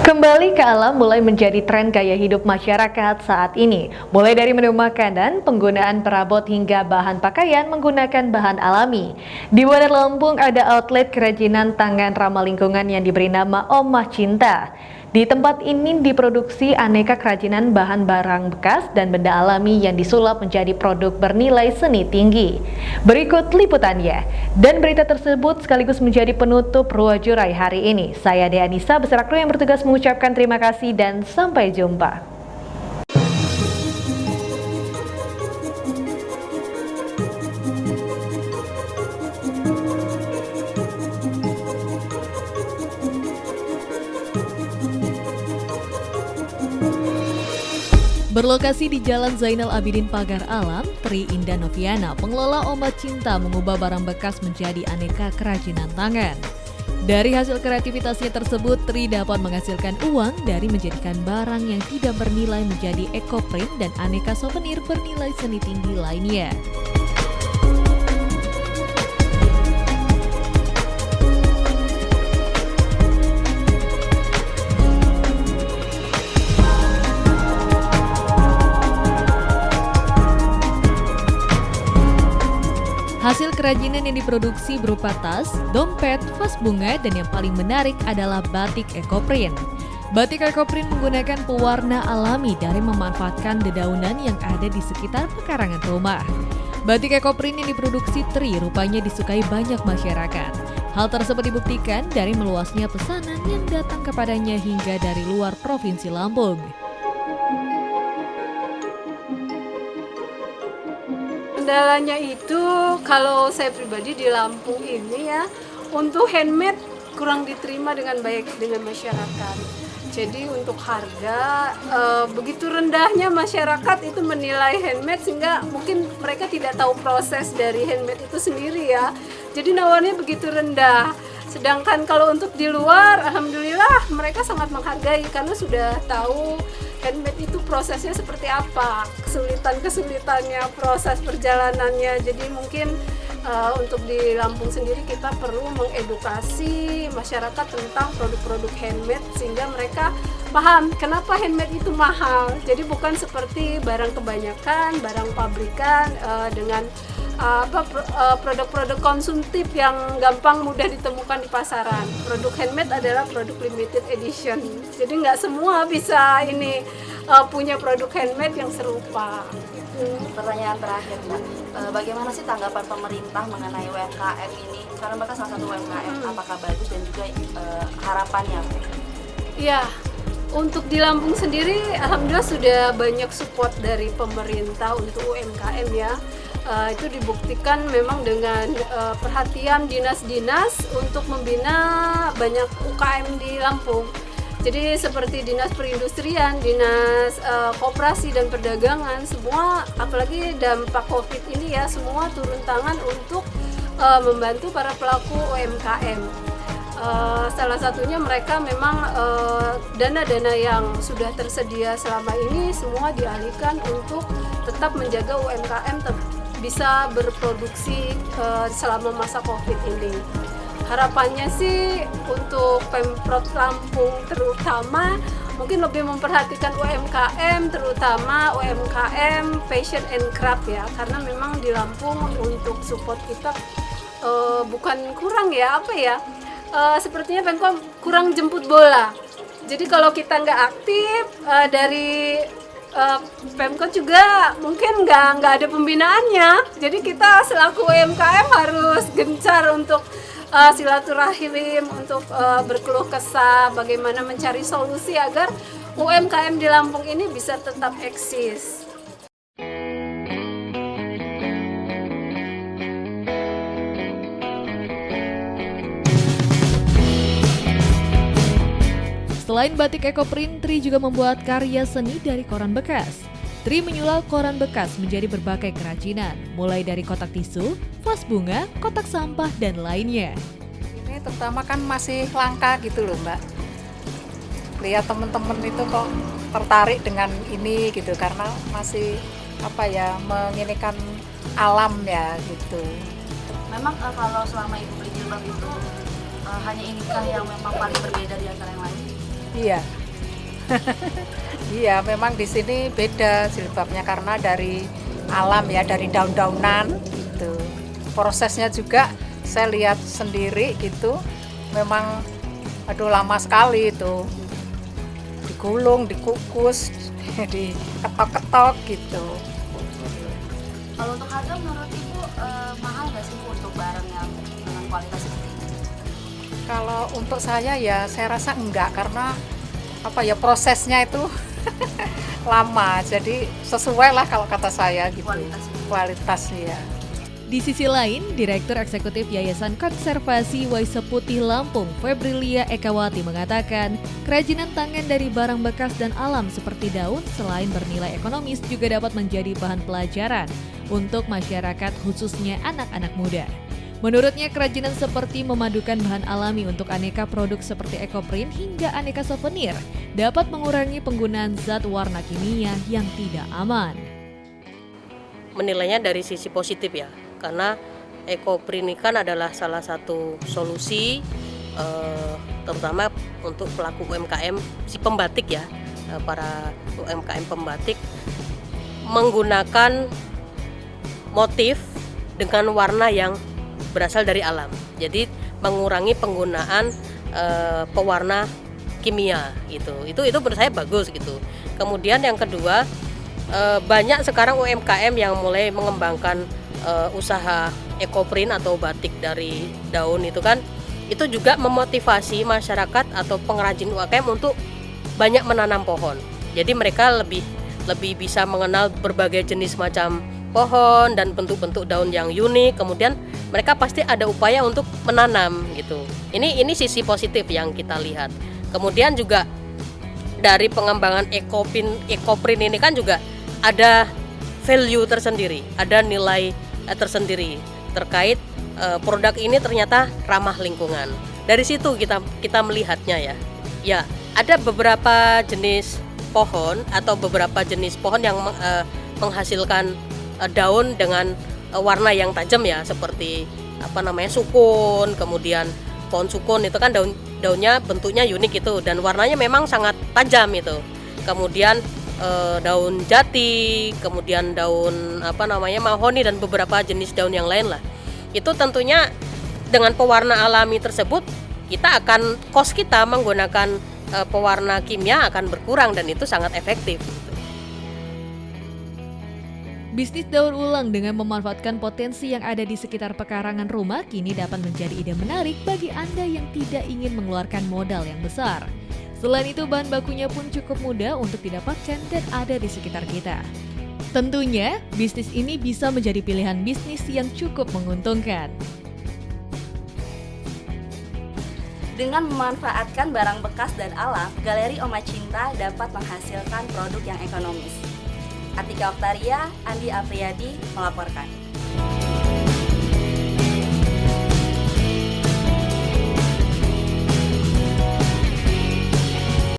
Kembali ke alam mulai menjadi tren gaya hidup masyarakat saat ini. Mulai dari menu makanan, penggunaan perabot hingga bahan pakaian menggunakan bahan alami. Di Wadas Lampung ada outlet kerajinan tangan ramah lingkungan yang diberi nama Omah Cinta. Di tempat ini diproduksi aneka kerajinan bahan barang bekas dan benda alami yang disulap menjadi produk bernilai seni tinggi. Berikut liputannya. Dan berita tersebut sekaligus menjadi penutup Ruwajurai hari ini. Saya Dea Nisa beserta kru yang bertugas mengucapkan terima kasih dan sampai jumpa. Berlokasi di Jalan Zainal Abidin Pagar Alam, Tri Indah Noviana, pengelola Omah Cinta mengubah barang bekas menjadi aneka kerajinan tangan. Dari hasil kreativitasnya tersebut, Tri dapat menghasilkan uang dari menjadikan barang yang tidak bernilai menjadi ekoprint dan aneka souvenir bernilai seni tinggi lainnya. Hasil kerajinan yang diproduksi berupa tas, dompet, vas bunga, dan yang paling menarik adalah batik ekoprint. Batik ekoprint menggunakan pewarna alami dari memanfaatkan dedaunan yang ada di sekitar pekarangan rumah. Batik ekoprint yang diproduksi Tri rupanya disukai banyak masyarakat. Hal tersebut dibuktikan dari meluasnya pesanan yang datang kepadanya hingga dari luar Provinsi Lampung. Kendalanya itu kalau saya pribadi di Lampung ini ya, untuk handmade kurang diterima dengan baik dengan masyarakat. Jadi untuk harga begitu rendahnya masyarakat itu menilai handmade sehingga mungkin mereka tidak tahu proses dari handmade itu sendiri ya. Jadi nawarnya begitu rendah. Sedangkan kalau untuk di luar, alhamdulillah mereka sangat menghargai karena sudah tahu handmade itu prosesnya seperti apa, kesulitannya, proses perjalanannya. Jadi mungkin untuk di Lampung sendiri kita perlu mengedukasi masyarakat tentang produk-produk handmade sehingga mereka paham kenapa handmade itu mahal. Jadi bukan seperti barang kebanyakan, barang pabrikan dengan produk-produk konsumtif yang gampang mudah ditemukan di pasaran. Produk handmade adalah produk limited edition. Jadi nggak semua bisa punya produk handmade yang serupa. Pertanyaan terakhir, Mbak. Bagaimana sih tanggapan pemerintah mengenai UMKM ini? Karena Mbak kan salah satu UMKM, apakah bagus dan juga harapannya? Iya, untuk di Lampung sendiri, alhamdulillah sudah banyak support dari pemerintah untuk UMKM ya. Itu dibuktikan memang dengan perhatian dinas-dinas untuk membina banyak UKM di Lampung. Jadi seperti dinas perindustrian, dinas koperasi dan perdagangan, semua apalagi dampak COVID ini ya, semua turun tangan untuk membantu para pelaku UMKM. Salah satunya mereka memang dana-dana yang sudah tersedia selama ini semua dialihkan untuk tetap menjaga UMKM bisa berproduksi selama masa COVID ini. Harapannya sih untuk Pemprov Lampung terutama mungkin lebih memperhatikan UMKM, terutama UMKM fashion and craft ya, karena memang di Lampung untuk support kita bukan kurang ya, sepertinya Pemkot kurang jemput bola. Jadi kalau kita nggak aktif dari Pemkot juga mungkin nggak ada pembinaannya. Jadi kita selaku UMKM harus gencar untuk silaturahim, untuk berkeluh kesah, bagaimana mencari solusi agar UMKM di Lampung ini bisa tetap eksis. Selain batik ekoprint, Tri juga membuat karya seni dari koran bekas. Tri menyulap koran bekas menjadi berbagai kerajinan, mulai dari kotak tisu, vas bunga, kotak sampah, dan lainnya. Ini terutama kan masih langka gitu loh Mbak. Lihat teman-teman itu kok tertarik dengan ini gitu, karena masih menginikan alam ya gitu. Memang kalau selama Ibu beli jilbab itu hanya inikah yang memang paling berbeda di antara yang lain? Iya. Iya, memang di sini beda jilbabnya karena dari alam ya, dari daun-daunan gitu. Prosesnya juga saya lihat sendiri gitu. Memang aduh lama sekali itu. Digulung, dikukus, diketok-ketok gitu. Kalau untuk harga menurut Ibu mahal nggak sih Bu untuk barang yang dengan kualitas seperti ini? Kalau untuk saya ya saya rasa enggak karena apa ya prosesnya itu lama. Jadi sesuai lah kalau kata saya gitu. Kualitasnya. Di sisi lain, Direktur Eksekutif Yayasan Konservasi Waisak Putih Lampung, Febrilia Ekawati mengatakan, kerajinan tangan dari barang bekas dan alam seperti daun selain bernilai ekonomis juga dapat menjadi bahan pelajaran untuk masyarakat khususnya anak-anak muda. Menurutnya, kerajinan seperti memadukan bahan alami untuk aneka produk seperti ekoprint hingga aneka souvenir dapat mengurangi penggunaan zat warna kimia yang tidak aman. Menilainya dari sisi positif ya, karena ekoprint ini kan adalah salah satu solusi terutama untuk pelaku UMKM si pembatik ya, para UMKM pembatik menggunakan motif dengan warna yang berasal dari alam. Jadi mengurangi penggunaan pewarna kimia gitu. Itu menurut saya bagus gitu. Kemudian yang kedua, banyak sekarang UMKM yang mulai mengembangkan usaha ekoprint atau batik dari daun itu kan, itu juga memotivasi masyarakat atau pengrajin UMKM untuk banyak menanam pohon. Jadi mereka lebih bisa mengenal berbagai jenis macam pohon dan bentuk-bentuk daun yang unik. Kemudian mereka pasti ada upaya untuk menanam gitu. Ini sisi positif yang kita lihat. Kemudian juga dari pengembangan ekoprint ini kan juga ada value tersendiri, ada nilai tersendiri terkait produk ini ternyata ramah lingkungan. Dari situ kita melihatnya ya. Ya, ada beberapa jenis pohon atau beberapa jenis pohon yang menghasilkan daun dengan warna yang tajam ya, seperti sukun. Kemudian pohon sukun itu kan daunnya bentuknya unik itu dan warnanya memang sangat tajam itu. Kemudian daun jati, kemudian daun mahoni dan beberapa jenis daun yang lain lah. Itu tentunya dengan pewarna alami tersebut cost kita menggunakan pewarna kimia akan berkurang dan itu sangat efektif. Bisnis daur ulang dengan memanfaatkan potensi yang ada di sekitar pekarangan rumah kini dapat menjadi ide menarik bagi Anda yang tidak ingin mengeluarkan modal yang besar. Selain itu, bahan bakunya pun cukup mudah untuk didapatkan dan ada di sekitar kita. Tentunya, bisnis ini bisa menjadi pilihan bisnis yang cukup menguntungkan. Dengan memanfaatkan barang bekas dan alam, Galeri Oma Cinta dapat menghasilkan produk yang ekonomis. Atika Oktaria, Andi Afriyadi melaporkan.